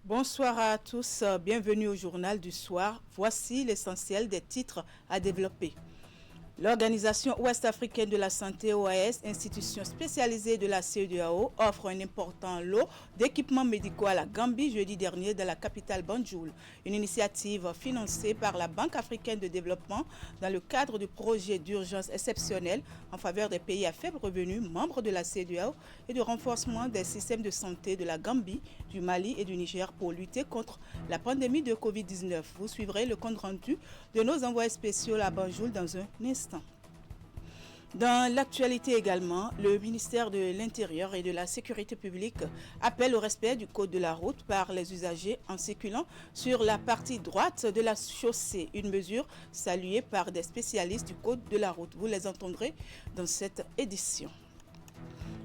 Bonsoir à tous, bienvenue au journal du soir. Voici l'essentiel des titres à développer. L'Organisation ouest-africaine de la santé, OAS, institution spécialisée de la CEDEAO, offre un important lot d'équipements médicaux à la Gambie jeudi dernier dans la capitale Banjul. Une initiative financée par la Banque africaine de développement dans le cadre du projet d'urgence exceptionnel en faveur des pays à faible revenu, membres de la CEDEAO, et de renforcement des systèmes de santé de la Gambie, du Mali et du Niger pour lutter contre la pandémie de Covid-19. Vous suivrez le compte rendu de nos envoyés spéciaux à Banjul dans un instant. Dans l'actualité également, le ministère de l'Intérieur et de la Sécurité publique appelle au respect du code de la route par les usagers en circulant sur la partie droite de la chaussée. Une mesure saluée par des spécialistes du code de la route. Vous les entendrez dans cette édition.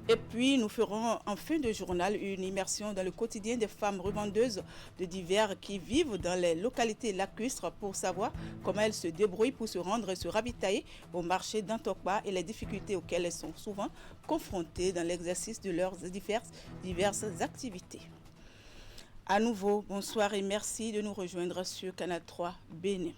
Et puis, nous ferons en fin de journal une immersion dans le quotidien des femmes revendeuses de divers qui vivent dans les localités lacustres pour savoir comment elles se débrouillent pour se rendre et se ravitailler au marché d'Antokpa et les difficultés auxquelles elles sont souvent confrontées dans l'exercice de leurs diverses activités. À nouveau, bonsoir et merci de nous rejoindre sur Canal 3 Bénin.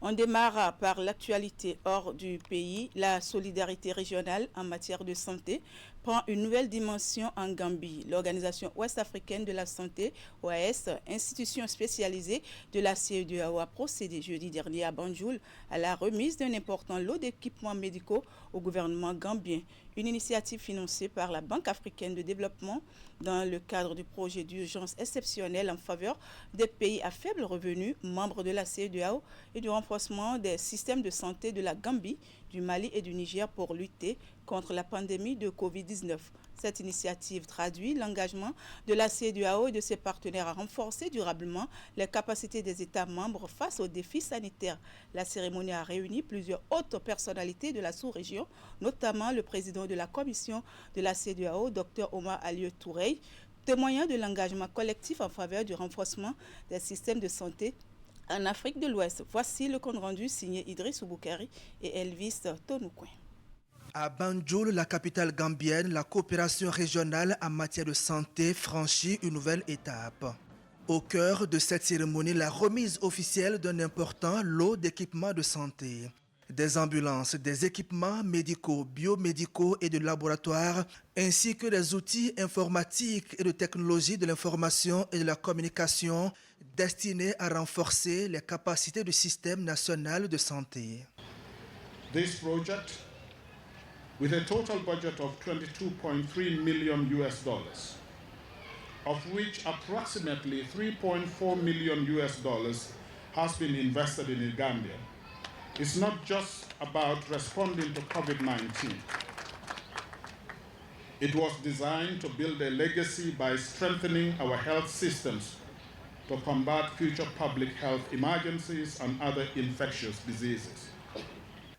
On démarre par l'actualité hors du pays. La solidarité régionale en matière de santé prend une nouvelle dimension en Gambie. L'Organisation ouest-africaine de la santé, OAS, institution spécialisée de la CEDEAO, a procédé jeudi dernier à Banjul à la remise d'un important lot d'équipements médicaux au gouvernement gambien. Une initiative financée par la Banque africaine de développement dans le cadre du projet d'urgence exceptionnel en faveur des pays à faible revenu, membres de la CEDEAO, et du renforcement des systèmes de santé de la Gambie, du Mali et du Niger pour lutter contre la pandémie de Covid-19. Cette initiative traduit l'engagement de la CEDEAO et de ses partenaires à renforcer durablement les capacités des États membres face aux défis sanitaires. La cérémonie a réuni plusieurs hautes personnalités de la sous-région, notamment le président de la commission de la CEDEAO, Dr Omar Alieu Touré, témoignant de l'engagement collectif en faveur du renforcement des systèmes de santé en Afrique de l'Ouest. Voici le compte rendu signé Idriss Ouboukari et Elvis Tonoukouen. À Banjul, la capitale gambienne, la coopération régionale en matière de santé franchit une nouvelle étape. Au cœur de cette cérémonie, la remise officielle d'un important lot d'équipements de santé. Des ambulances, des équipements médicaux, biomédicaux et de laboratoire, ainsi que des outils informatiques et de technologie de l'information et de la communication destinés à renforcer les capacités du système national de santé. This project, with a total budget of $22.3 million US dollars, of which approximately $3.4 million US dollars has been invested in the Gambia. It's not just about responding to COVID-19. It was designed to build a legacy by strengthening our health systems to combat future public health emergencies and other infectious diseases.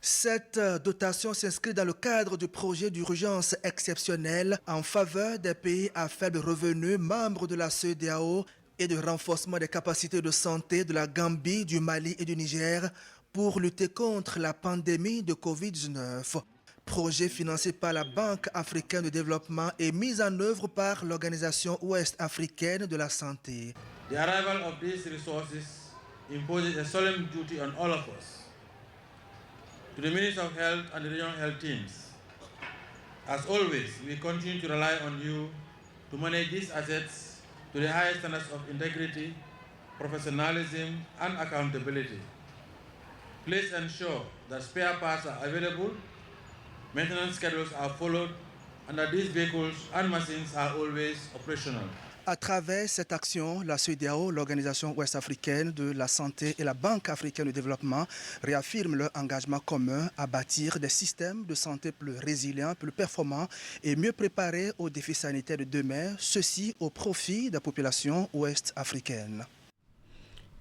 Cette dotation s'inscrit dans le cadre du projet d'urgence exceptionnel en faveur des pays à faible revenu, membres de la CEDEAO, et de renforcement des capacités de santé de la Gambie, du Mali et du Niger pour lutter contre la pandémie de Covid-19. Projet financé par la Banque africaine de développement et mis en œuvre par l'Organisation ouest-africaine de la santé. The arrival of these resources imposes a solemn duty on all of us. To the Minister of Health and the regional health teams, as always, we continue to rely on you to manage these assets to the highest standards of integrity, professionalism, and accountability. Please ensure that spare parts are available, maintenance schedules are followed, and that these vehicles and machines are always operational. À travers cette action, la CEDEAO, l'Organisation ouest-africaine de la santé et la Banque africaine de développement réaffirment leur engagement commun à bâtir des systèmes de santé plus résilients, plus performants et mieux préparés aux défis sanitaires de demain, ceci au profit de la population ouest-africaine.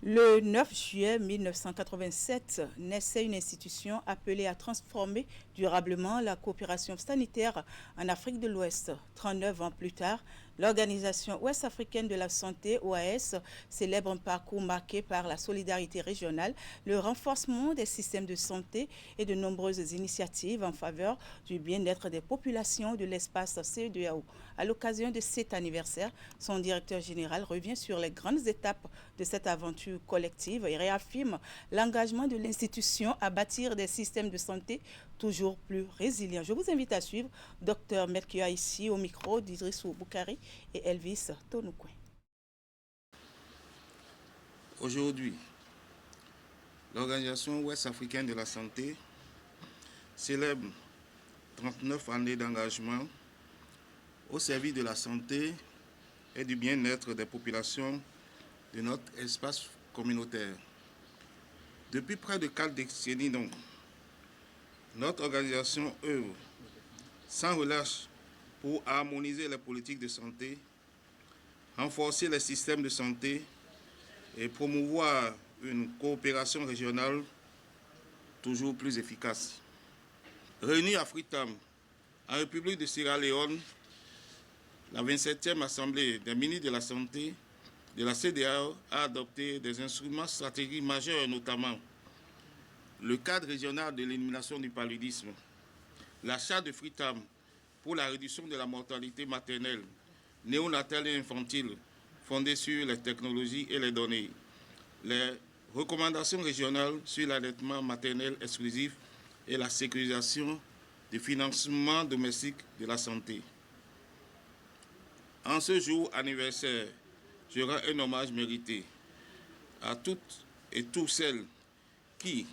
Le 9 juillet 1987 naissait une institution appelée à transformer durablement la coopération sanitaire en Afrique de l'Ouest. 39 ans plus tard, L'Organisation ouest-africaine de la santé, OAS, célèbre un parcours marqué par la solidarité régionale, le renforcement des systèmes de santé et de nombreuses initiatives en faveur du bien-être des populations de l'espace CEDEAO. À l'occasion de cet anniversaire, son directeur général revient sur les grandes étapes de cette aventure collective et réaffirme l'engagement de l'institution à bâtir des systèmes de santé toujours plus résilients. Je vous invite à suivre Dr Melchior ici au micro d'Idrissou Boukari et Elvis Tonoukouen. Aujourd'hui, l'Organisation ouest-africaine de la santé célèbre 39 années d'engagement au service de la santé et du bien-être des populations de notre espace communautaire. Depuis près de 4 décennies donc, notre organisation œuvre sans relâche pour harmoniser les politiques de santé, renforcer les systèmes de santé et promouvoir une coopération régionale toujours plus efficace. Réunis à Freetown, en République de Sierra Leone, la 27e Assemblée des ministres de la Santé de la CEDEAO a adopté des instruments stratégiques majeurs, notamment le cadre régional de l'élimination du paludisme, la charte de Freetown pour la réduction de la mortalité maternelle, néonatale et infantile, fondée sur les technologies et les données, les recommandations régionales sur l'allaitement maternel exclusif et la sécurisation du financement domestique de la santé. En ce jour anniversaire, je rends un hommage mérité à toutes et tous celles qui,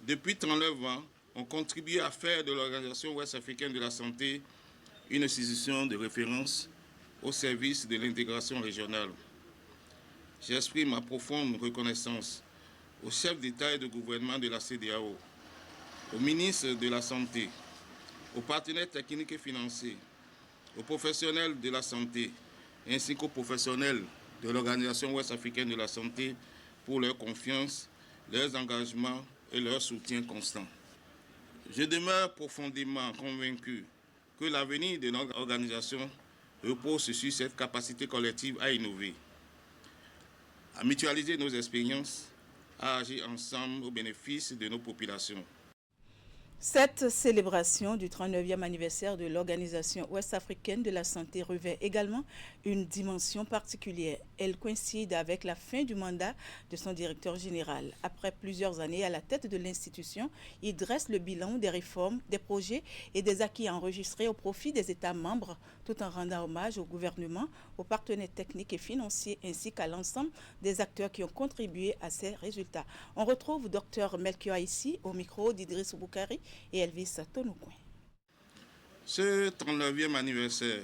depuis 39 ans, ont contribué à faire de l'Organisation ouest-africaine de la santé une institution de référence au service de l'intégration régionale. J'exprime ma profonde reconnaissance aux chefs d'État et de gouvernement de la CEDEAO, aux ministres de la Santé, aux partenaires techniques et financiers, aux professionnels de la santé, ainsi qu'aux professionnels de l'Organisation ouest-africaine de la santé pour leur confiance, leurs engagements et leur soutien constant. Je demeure profondément convaincu que l'avenir de notre organisation repose sur cette capacité collective à innover, à mutualiser nos expériences, à agir ensemble au bénéfice de nos populations. Cette célébration du 39e anniversaire de l'Organisation ouest-africaine de la santé revêt également une dimension particulière. Elle coïncide avec la fin du mandat de son directeur général. Après plusieurs années à la tête de l'institution, il dresse le bilan des réformes, des projets et des acquis enregistrés au profit des États membres, tout en rendant hommage au gouvernement, aux partenaires techniques et financiers ainsi qu'à l'ensemble des acteurs qui ont contribué à ces résultats. On retrouve Dr Melchior ici au micro d'Idrissou Boukari et Elvis Tonoukouen. Ce 39e anniversaire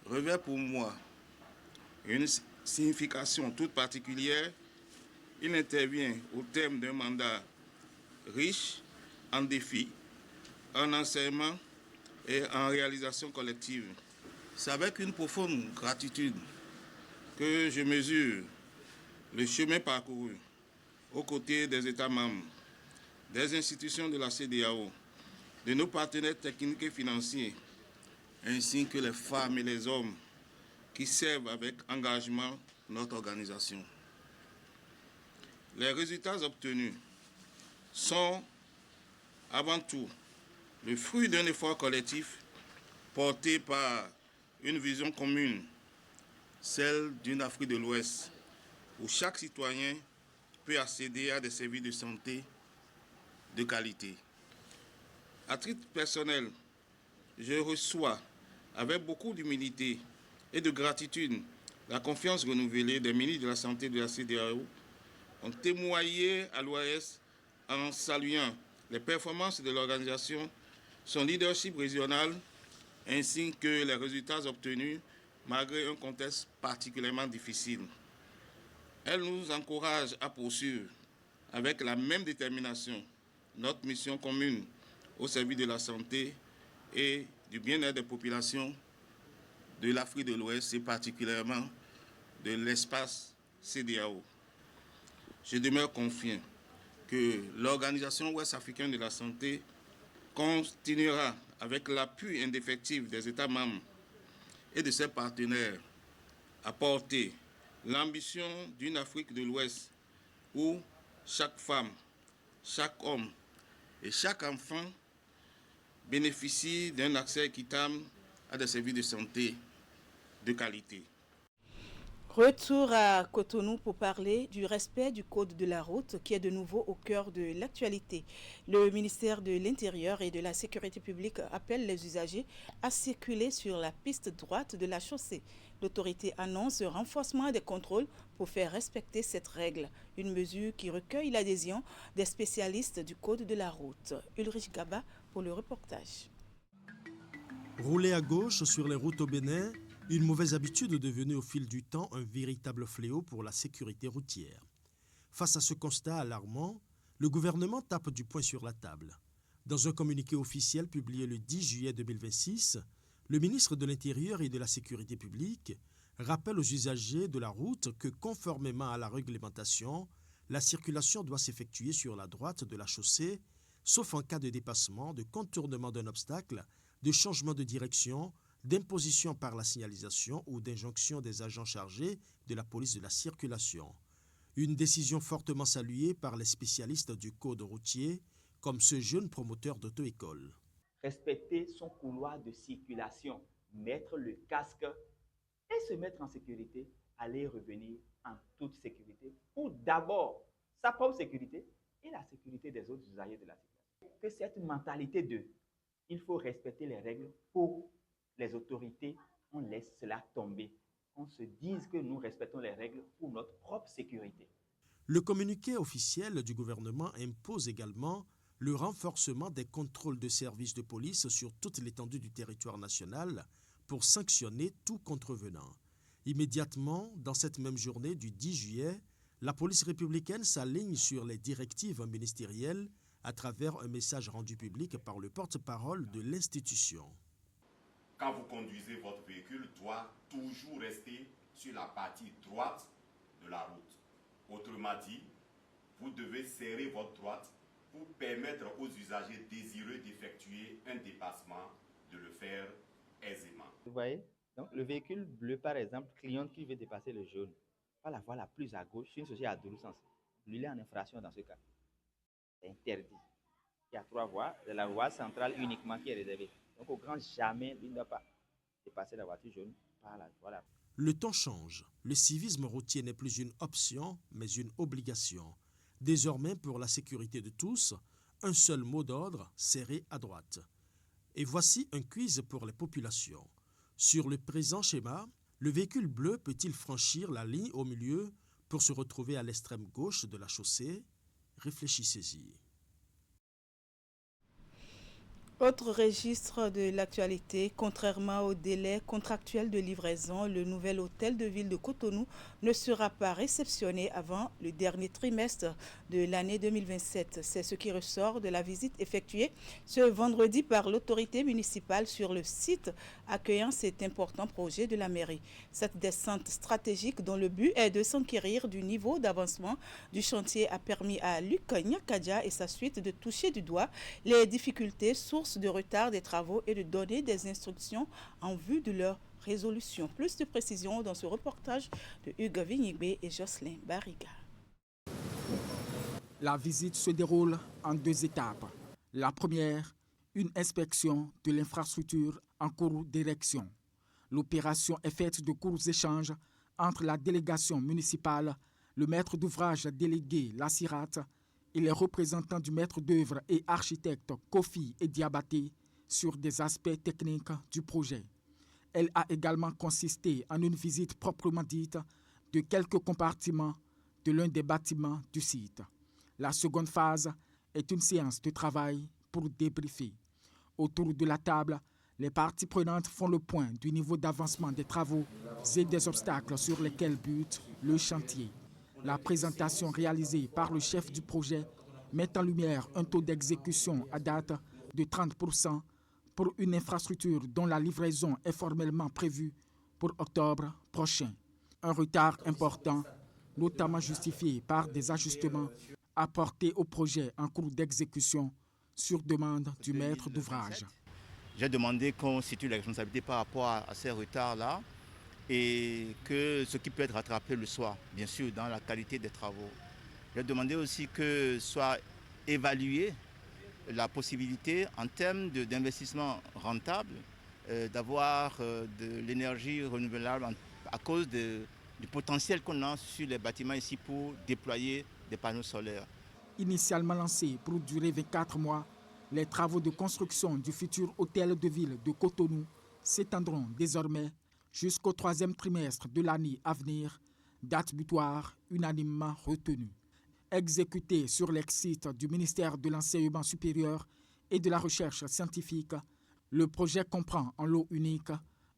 revêt pour moi une signification toute particulière. Il intervient au terme d'un mandat riche en défis, en enseignement et en réalisation collective. C'est avec une profonde gratitude que je mesure le chemin parcouru aux côtés des États membres, des institutions de la CEDEAO, de nos partenaires techniques et financiers, ainsi que les femmes et les hommes qui servent avec engagement notre organisation. Les résultats obtenus sont avant tout le fruit d'un effort collectif porté par une vision commune, celle d'une Afrique de l'Ouest, où chaque citoyen peut accéder à des services de santé de qualité. À titre personnel, je reçois avec beaucoup d'humilité et de gratitude la confiance renouvelée des ministres de la Santé de la CEDEAO ont témoigné à l'OAS en saluant les performances de l'organisation, son leadership régional, ainsi que les résultats obtenus malgré un contexte particulièrement difficile. Elle nous encourage à poursuivre avec la même détermination notre mission commune au service de la santé et du bien-être des populations de l'Afrique de l'Ouest et particulièrement de l'espace CEDEAO. Je demeure confiant que l'Organisation ouest-africaine de la santé continuera avec l'appui indéfectible des États membres et de ses partenaires à porter l'ambition d'une Afrique de l'Ouest où chaque femme, chaque homme et chaque enfant bénéficient d'un accès équitable à des services de santé de qualité. Retour à Cotonou pour parler du respect du code de la route qui est de nouveau au cœur de l'actualité. Le ministère de l'Intérieur et de la Sécurité publique appelle les usagers à circuler sur la piste droite de la chaussée. L'autorité annonce un renforcement des contrôles pour faire respecter cette règle, une mesure qui recueille l'adhésion des spécialistes du code de la route. Ulrich Gaba pour le reportage. Rouler à gauche sur les routes au Bénin, une mauvaise habitude devenue au fil du temps un véritable fléau pour la sécurité routière. Face à ce constat alarmant, le gouvernement tape du poing sur la table. Dans un communiqué officiel publié le 10 juillet 2026, le ministre de l'Intérieur et de la Sécurité publique rappelle aux usagers de la route que, conformément à la réglementation, la circulation doit s'effectuer sur la droite de la chaussée, sauf en cas de dépassement, de contournement d'un obstacle, de changement de direction, d'imposition par la signalisation ou d'injonction des agents chargés de la police de la circulation. Une décision fortement saluée par les spécialistes du code routier, comme ce jeune promoteur d'auto-école. Respecter son couloir de circulation, mettre le casque et se mettre en sécurité, aller et revenir en toute sécurité pour d'abord sa propre sécurité et la sécurité des autres usagers de la circulation. Que cette mentalité de « il faut respecter les règles pour les autorités », on laisse cela tomber. On se dise que nous respectons les règles pour notre propre sécurité. Le communiqué officiel du gouvernement impose également le renforcement des contrôles de services de police sur toute l'étendue du territoire national pour sanctionner tout contrevenant. Immédiatement, dans cette même journée du 10 juillet, la police républicaine s'aligne sur les directives ministérielles à travers un message rendu public par le porte-parole de l'institution. Quand vous conduisez votre véhicule, doit toujours rester sur la partie droite de la route. Autrement dit, vous devez serrer votre droite pour permettre aux usagers désireux d'effectuer un dépassement de le faire aisément. Vous voyez, donc le véhicule bleu, par exemple, client qui veut dépasser le jaune, par la voie la plus à gauche, une société à double sens. Il est en infraction dans ce cas. C'est interdit. Il y a 3 voies, c'est la voie centrale uniquement qui est réservée. Donc au grand jamais, il ne doit pas dépasser la voiture jaune par la voie. Le temps change. Le civisme routier n'est plus une option, mais une obligation. Désormais, pour la sécurité de tous, un seul mot d'ordre, serré à droite. Et voici un quiz pour les populations. Sur le présent schéma, le véhicule bleu peut-il franchir la ligne au milieu pour se retrouver à l'extrême gauche de la chaussée? Réfléchissez-y. Autre registre de l'actualité, contrairement au délai contractuel de livraison, le nouvel hôtel de ville de Cotonou ne sera pas réceptionné avant le dernier trimestre de l'année 2027. C'est ce qui ressort de la visite effectuée ce vendredi par l'autorité municipale sur le site accueillant cet important projet de la mairie. Cette descente stratégique dont le but est de s'enquérir du niveau d'avancement du chantier a permis à Luc Nyakadia et sa suite de toucher du doigt les difficultés sources de retard des travaux et de donner des instructions en vue de leur résolution. Plus de précisions dans ce reportage de Hugues Vignibé et Jocelyn Barriga. La visite se déroule en 2 étapes. La première, une inspection de l'infrastructure en cours d'érection. L'opération est faite de courts échanges entre la délégation municipale, le maître d'ouvrage délégué, la CIRAT, et les représentants du maître d'œuvre et architecte Kofi et Diabaté sur des aspects techniques du projet. Elle a également consisté en une visite proprement dite de quelques compartiments de l'un des bâtiments du site. La seconde phase est une séance de travail pour débriefer. Autour de la table, les parties prenantes font le point du niveau d'avancement des travaux et des obstacles sur lesquels bute le chantier. La présentation réalisée par le chef du projet met en lumière un taux d'exécution à date de 30% pour une infrastructure dont la livraison est formellement prévue pour octobre prochain. Un retard important, notamment justifié par des ajustements apportés au projet en cours d'exécution sur demande du maître d'ouvrage. J'ai demandé qu'on situe les responsabilités par rapport à ces retards-là et que ce qui peut être rattrapé le soit, bien sûr, dans la qualité des travaux. J'ai demandé aussi que soit évaluée la possibilité en termes d'investissement rentable d'avoir de l'énergie renouvelable à cause du potentiel qu'on a sur les bâtiments ici pour déployer des panneaux solaires. Initialement lancés pour durer 24 mois, les travaux de construction du futur hôtel de ville de Cotonou s'étendront désormais jusqu'au 3e trimestre de l'année à venir, date butoir unanimement retenue. Exécuté sur l'ex-site du ministère de l'Enseignement supérieur et de la Recherche scientifique, le projet comprend en lot unique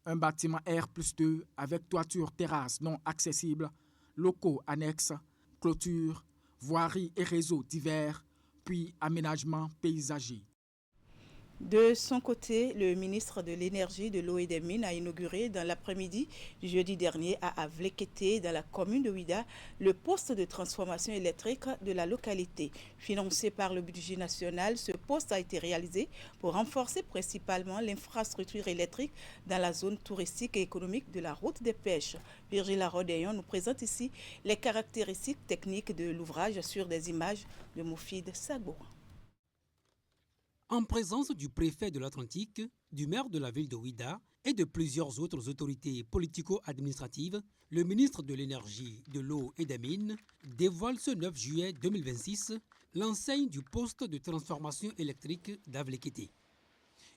un bâtiment R+2 avec toiture terrasse non accessible, locaux annexes, clôtures, voiries et réseaux divers, puis aménagements paysagers. De son côté, le ministre de l'Énergie, de l'Eau et des Mines a inauguré dans l'après-midi du jeudi dernier à Avlekété, dans la commune de Ouida, le poste de transformation électrique de la localité. Financé par le budget national, ce poste a été réalisé pour renforcer principalement l'infrastructure électrique dans la zone touristique et économique de la route des pêches. Virgile Rodéon nous présente ici les caractéristiques techniques de l'ouvrage sur des images de Moufid Sagoura. En présence du préfet de l'Atlantique, du maire de la ville de Ouida et de plusieurs autres autorités politico-administratives, le ministre de l'Énergie, de l'Eau et des Mines dévoile ce 9 juillet 2026 l'enseigne du poste de transformation électrique d'Avlekété.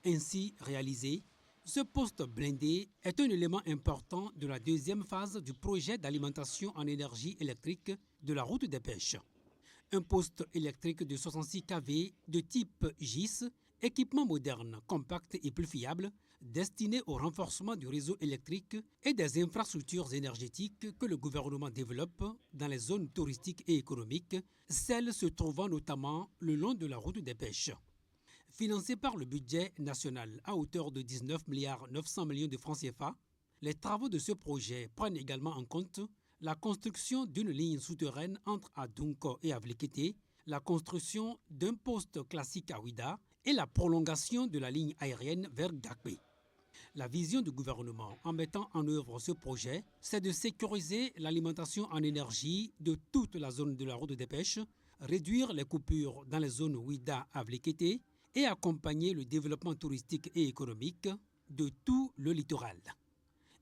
Ainsi réalisé, ce poste blindé est un élément important de la deuxième phase du projet d'alimentation en énergie électrique de la route des pêches. Un poste électrique de 66 kV de type GIS, équipement moderne, compact et plus fiable, destiné au renforcement du réseau électrique et des infrastructures énergétiques que le gouvernement développe dans les zones touristiques et économiques, celles se trouvant notamment le long de la route des pêches. Financé par le budget national à hauteur de 19,9 milliards de francs CFA, les travaux de ce projet prennent également en compte la construction d'une ligne souterraine entre Adunko et Avlekété, la construction d'un poste classique à Ouida et la prolongation de la ligne aérienne vers Gakpé. La vision du gouvernement en mettant en œuvre ce projet, c'est de sécuriser l'alimentation en énergie de toute la zone de la route des pêches, réduire les coupures dans les zones Ouida-Avlekété et accompagner le développement touristique et économique de tout le littoral.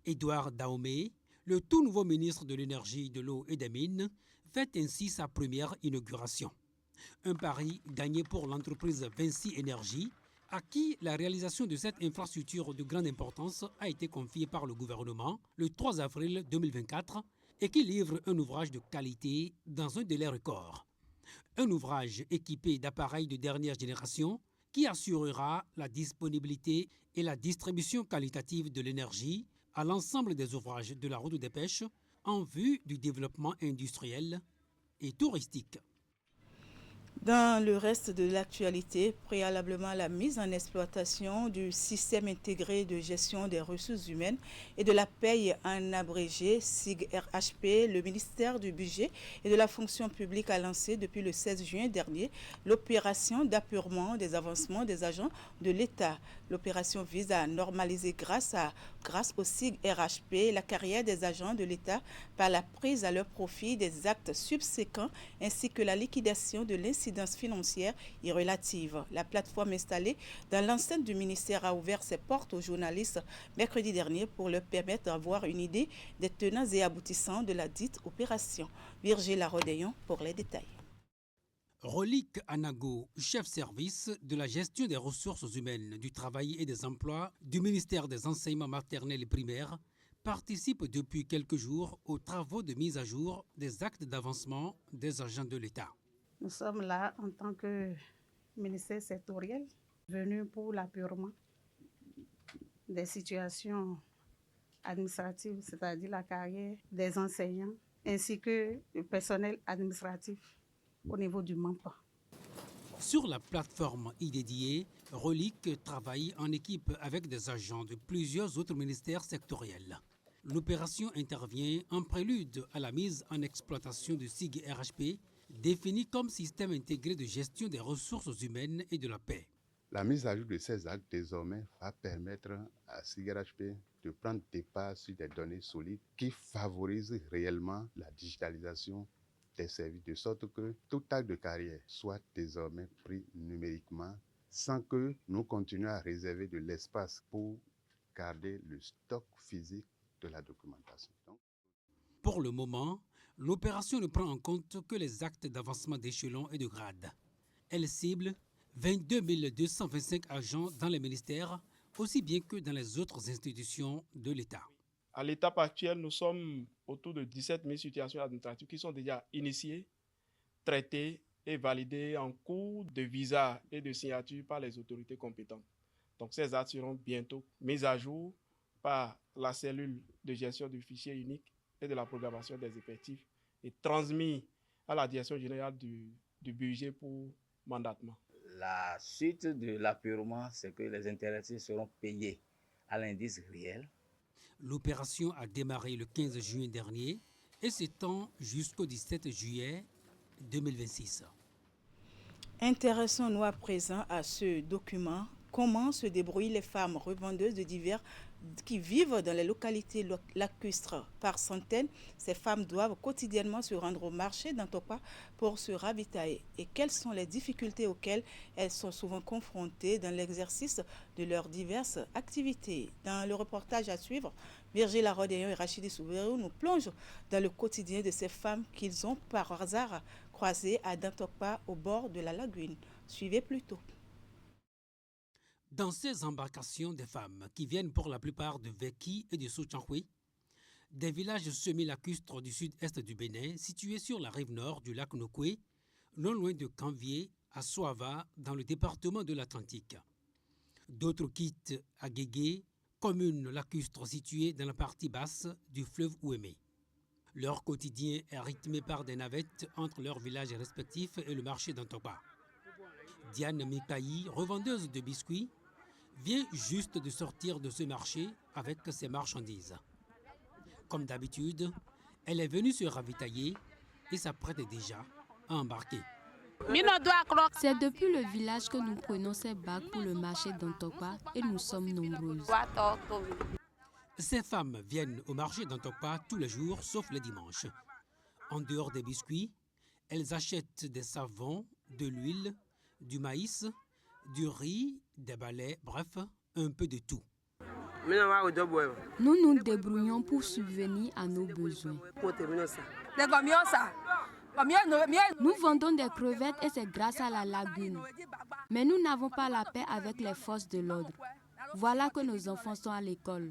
Édouard Daomé, le tout nouveau ministre de l'Énergie, de l'Eau et des Mines, fait ainsi sa première inauguration. Un pari gagné pour l'entreprise Vinci Énergie, à qui la réalisation de cette infrastructure de grande importance a été confiée par le gouvernement le 3 avril 2024 et qui livre un ouvrage de qualité dans un délai record. Un ouvrage équipé d'appareils de dernière génération qui assurera la disponibilité et la distribution qualitative de l'énergie à l'ensemble des ouvrages de la route des pêches en vue du développement industriel et touristique. Dans le reste de l'actualité, préalablement à la mise en exploitation du système intégré de gestion des ressources humaines et de la paye en abrégé SIG-RHP, le ministère du Budget et de la Fonction publique a lancé depuis le 16 juin dernier l'opération d'appurement des avancements des agents de l'État. L'opération vise à normaliser grâce au SIG-RHP la carrière des agents de l'État par la prise à leur profit des actes subséquents ainsi que la liquidation de l'incidence financière et relative. La plateforme installée dans l'enceinte du ministère a ouvert ses portes aux journalistes mercredi dernier pour leur permettre d'avoir une idée des tenants et aboutissants de la dite opération. Virgile Rodéon pour les détails. Relique Anago, chef service de la gestion des ressources humaines, du travail et des emplois du ministère des enseignements maternels et primaires, participe depuis quelques jours aux travaux de mise à jour des actes d'avancement des agents de l'État. Nous sommes là en tant que ministère sectoriel, venu pour l'appurement des situations administratives, c'est-à-dire la carrière des enseignants, ainsi que le personnel administratif au niveau du MAMPA. Sur la plateforme dédiée, Relique travaille en équipe avec des agents de plusieurs autres ministères sectoriels. L'opération intervient en prélude à la mise en exploitation du SIG-RHP, défini comme système intégré de gestion des ressources humaines et de la paix. La mise à jour de ces actes désormais va permettre à SIGRHP de prendre des pas sur des données solides qui favorisent réellement la digitalisation des services, de sorte que tout acte de carrière soit désormais pris numériquement sans que nous continuions à réserver de l'espace pour garder le stock physique de la documentation. Pour le moment, l'opération ne prend en compte que les actes d'avancement d'échelon et de grade. Elle cible 22 225 agents dans les ministères, aussi bien que dans les autres institutions de l'État. À l'étape actuelle, nous sommes autour de 17 000 situations administratives qui sont déjà initiées, traitées et validées en cours de visa et de signature par les autorités compétentes. Donc ces actes seront bientôt mis à jour par la cellule de gestion du fichier unique et de la programmation des effectifs et transmis à la direction générale du budget pour mandatement. La suite de l'apurement, c'est que les intéressés seront payés à l'indice réel. L'opération a démarré le 15 juin dernier et s'étend jusqu'au 17 juillet 2026. Intéressons-nous à présent à ce document. Comment se débrouillent les femmes revendeuses de divers qui vivent dans les localités lacustres par centaines? Ces femmes doivent quotidiennement se rendre au marché d'Antokpa pour se ravitailler. Et quelles sont les difficultés auxquelles elles sont souvent confrontées dans l'exercice de leurs diverses activités? Dans le reportage à suivre, Virgile Arodéon et Rachidi Souberou nous plongent dans le quotidien de ces femmes qu'ils ont par hasard croisées à Dantokpa au bord de la lagune. Suivez plutôt. Dans ces embarcations des femmes qui viennent pour la plupart de Veki et de Sochankwe, des villages semi-lacustres du sud-est du Bénin situés sur la rive nord du lac Nokwe, non loin de Canvier, à Soava, dans le département de l'Atlantique. D'autres quittent à Guégué, commune lacustre située dans la partie basse du fleuve Ouémé. Leur quotidien est rythmé par des navettes entre leurs villages respectifs et le marché d'Antokpa. Diane Mikaï, revendeuse de biscuits, vient juste de sortir de ce marché avec ses marchandises. Comme d'habitude, elle est venue se ravitailler et s'apprête déjà à embarquer. C'est depuis le village que nous prenons ces bacs pour le marché d'Antokpa et nous sommes nombreuses. Ces femmes viennent au marché d'Antokpa tous les jours sauf les dimanches. En dehors des biscuits, elles achètent des savons, de l'huile, du maïs, du riz, des balais, bref, un peu de tout. Nous nous débrouillons pour subvenir à nos besoins. Nous vendons des crevettes et c'est grâce à la lagune. Mais nous n'avons pas la paix avec les forces de l'ordre. Voilà que nos enfants sont à l'école.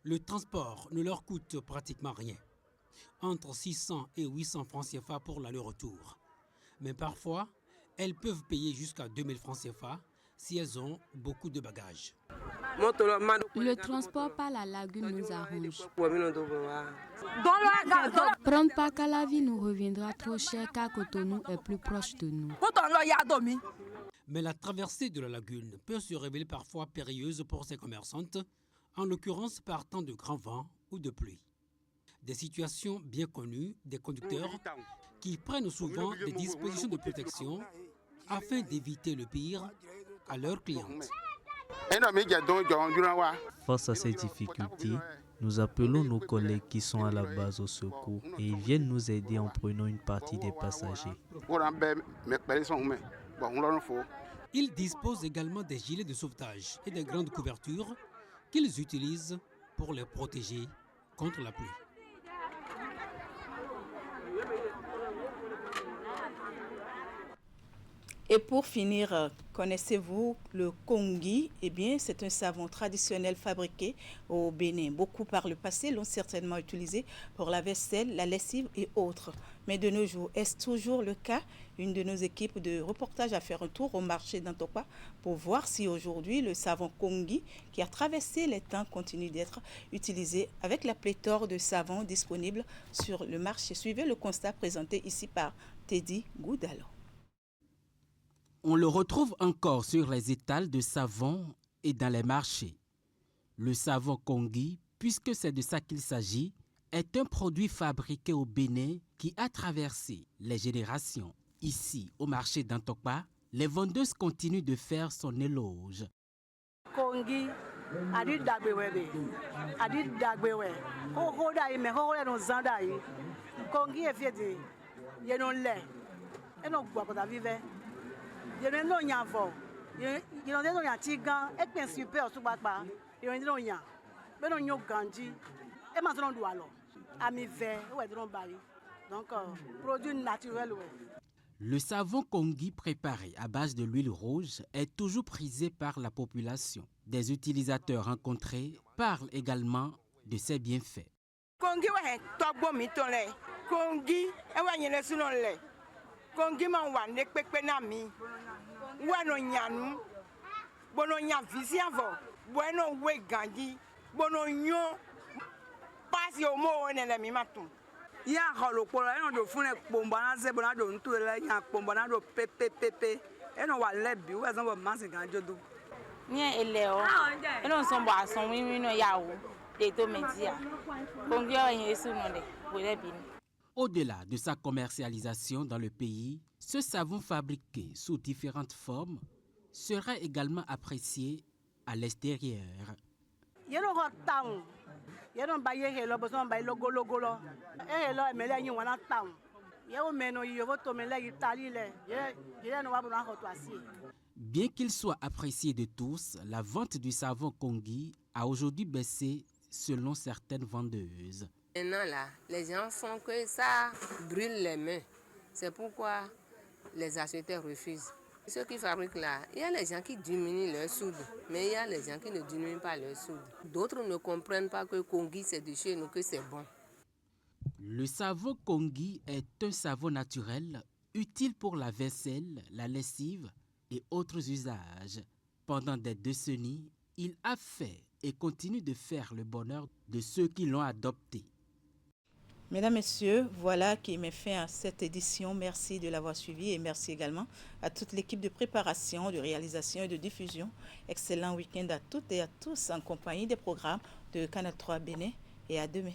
Le transport ne leur coûte pratiquement rien. Entre 600 et 800 francs CFA pour l'aller-retour. Mais parfois, elles peuvent payer jusqu'à 2000 francs CFA si elles ont beaucoup de bagages. Le transport par la lagune nous arrange. Prendre par Calavi nous reviendra trop cher car Cotonou est plus proche de nous. Mais la traversée de la lagune peut se révéler parfois périlleuse pour ces commerçantes, en l'occurrence par temps de grand vent ou de pluie. Des situations bien connues des conducteurs qui prennent souvent des dispositions de protection afin d'éviter le pire à leurs clientes. Face à ces difficultés, nous appelons nos collègues qui sont à la base au secours et ils viennent nous aider en prenant une partie des passagers. Ils disposent également des gilets de sauvetage et des grandes couvertures qu'ils utilisent pour les protéger contre la pluie. Et pour finir, connaissez-vous le kongi? Eh bien, c'est un savon traditionnel fabriqué au Bénin. Beaucoup par le passé l'ont certainement utilisé pour la vaisselle, la lessive et autres. Mais de nos jours, est-ce toujours le cas? Une de nos équipes de reportage a fait un tour au marché d'Antokpa pour voir si aujourd'hui le savon kongi, qui a traversé les temps, continue d'être utilisé avec la pléthore de savons disponibles sur le marché. Suivez le constat présenté ici par Teddy Goudalo. On le retrouve encore sur les étals de savon et dans les marchés. Le savon kongi, puisque c'est de ça qu'il s'agit, est un produit fabriqué au Bénin qui a traversé les générations. Ici, au marché d'Antokpa, Les vendeuses continuent de faire son éloge. Kongi, adi dagbewe, adi dagbewe. Koko dai me koko no zandai. Kongi efiedi, ye non le, e no gwa kota vive. Ye no nyavo, ye no de no nyatigan, e pen super subapa. Ye no nya, be no nyo ganji, e ma so do alo. Ami ve, we do bari. Donc produit naturel ouais. Le savon Kongi préparé à base de l'huile rouge est toujours prisé par la population. Des utilisateurs rencontrés parlent également de ses bienfaits. Kongi wa togbo mi ton le. Kongi e wa yin le suno le. Kongi ma wa ne pepe na mi. Wa no nyanu. Bono nya visi avo. Bueno we ganji. Bono nyo. Pasi o mo ne le mi matun. Ya holo polo eno do fune kpombana se bona do ntu le ya kpombana do pepe eno wa lebi we san bo masin kan jodo ni ele o eno son bo ason wi no ya wo de to media Kongi o yin esu no de bo lebi ni. Au-delà de sa commercialisation dans le pays, ce savon fabriqué sous différentes formes serait également apprécié à l'extérieur. Yeno ho taun. Yeno ba ye hello bo son ba logo lo. E hello me le yin wana taun. Ye o meno yo to me le Italie le. Ye no wa bo na ho to asi. Bien qu'il soit apprécié de tous, la vente du savon Kongi a aujourd'hui baissé selon certaines vendeuses. Maintenant là, les gens font que ça brûle les mains. C'est pourquoi les acheteurs refusent. Ceux qui fabriquent là, il y a les gens qui diminuent leur soude, mais il y a les gens qui ne diminuent pas leur soude. D'autres ne comprennent pas que Kongi c'est de chez nous, que c'est bon. Le savon Kongi est un savon naturel utile pour la vaisselle, la lessive et autres usages. Pendant des décennies, il a fait et continue de faire le bonheur de ceux qui l'ont adopté. Mesdames, Messieurs, voilà qui met fin à cette édition. Merci de l'avoir suivi et merci également à toute l'équipe de préparation, de réalisation et de diffusion. Excellent week-end à toutes et à tous en compagnie des programmes de Canal 3 Bénin et à demain.